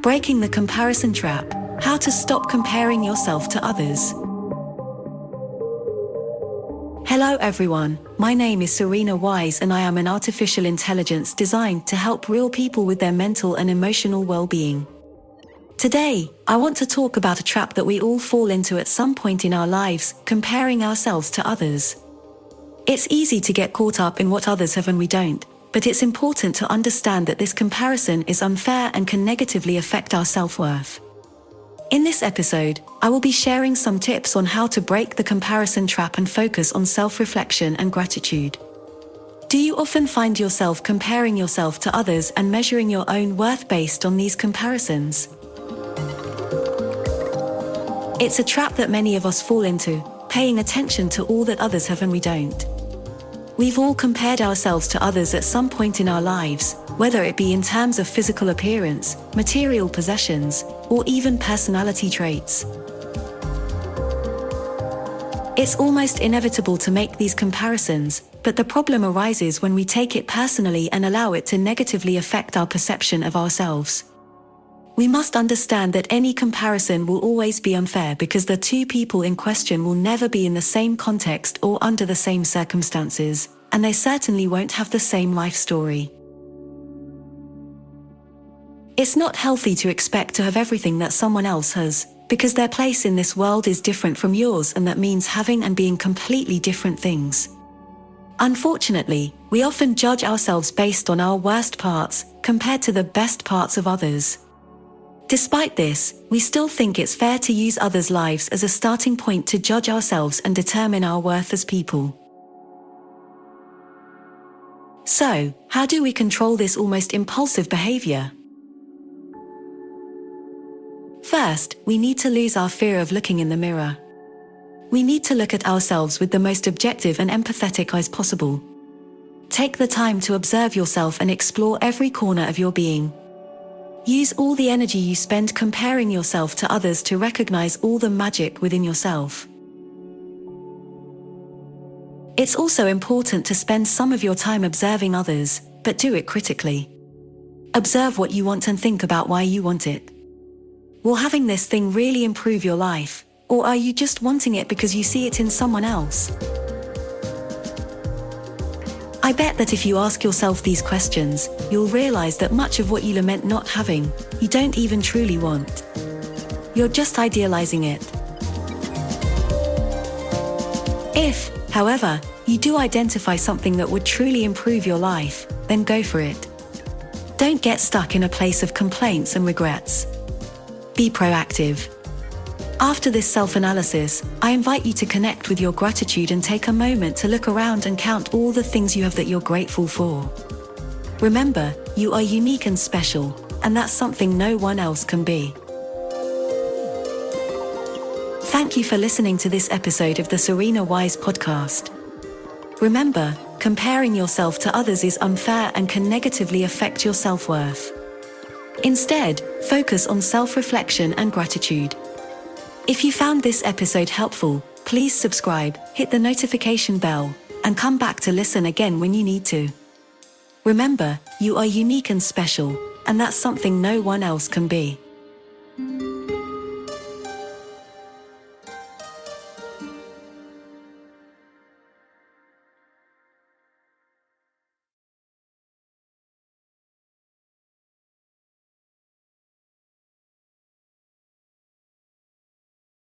Breaking the comparison trap: how to stop comparing yourself to others. Hello everyone, my name is Serena Wise and I am an artificial intelligence designed to help real people with their mental and emotional well-being. Today, I want to talk about a trap that we all fall into at some point in our lives: comparing ourselves to others. It's easy to get caught up in what others have and we don't, but it's important to understand that this comparison is unfair and can negatively affect our self-worth. In this episode, I will be sharing some tips on how to break the comparison trap and focus on self-reflection and gratitude. Do you often find yourself comparing yourself to others and measuring your own worth based on these comparisons? It's a trap that many of us fall into, paying attention to all that others have and we don't. We've all compared ourselves to others at some point in our lives, whether it be in terms of physical appearance, material possessions, or even personality traits. It's almost inevitable to make these comparisons, but the problem arises when we take it personally and allow it to negatively affect our perception of ourselves. We must understand that any comparison will always be unfair because the two people in question will never be in the same context or under the same circumstances, and they certainly won't have the same life story. It's not healthy to expect to have everything that someone else has, because their place in this world is different from yours, and that means having and being completely different things. Unfortunately, we often judge ourselves based on our worst parts, compared to the best parts of others. Despite this, we still think it's fair to use others' lives as a starting point to judge ourselves and determine our worth as people. So, how do we control this almost impulsive behavior? First, we need to lose our fear of looking in the mirror. We need to look at ourselves with the most objective and empathetic eyes possible. Take the time to observe yourself and explore every corner of your being. Use all the energy you spend comparing yourself to others to recognize all the magic within yourself. It's also important to spend some of your time observing others, but do it critically. Observe what you want and think about why you want it. Will having this thing really improve your life, or are you just wanting it because you see it in someone else? I bet that if you ask yourself these questions, you'll realize that much of what you lament not having, you don't even truly want. You're just idealizing it. If, however, you do identify something that would truly improve your life, then go for it. Don't get stuck in a place of complaints and regrets. Be proactive. After this self-analysis, I invite you to connect with your gratitude and take a moment to look around and count all the things you have that you're grateful for. Remember, you are unique and special, and that's something no one else can be. Thank you for listening to this episode of the Serena Wise podcast. Remember, comparing yourself to others is unfair and can negatively affect your self-worth. Instead, focus on self-reflection and gratitude. If you found this episode helpful, please subscribe, hit the notification bell, and come back to listen again when you need to. Remember, you are unique and special, and that's something no one else can be.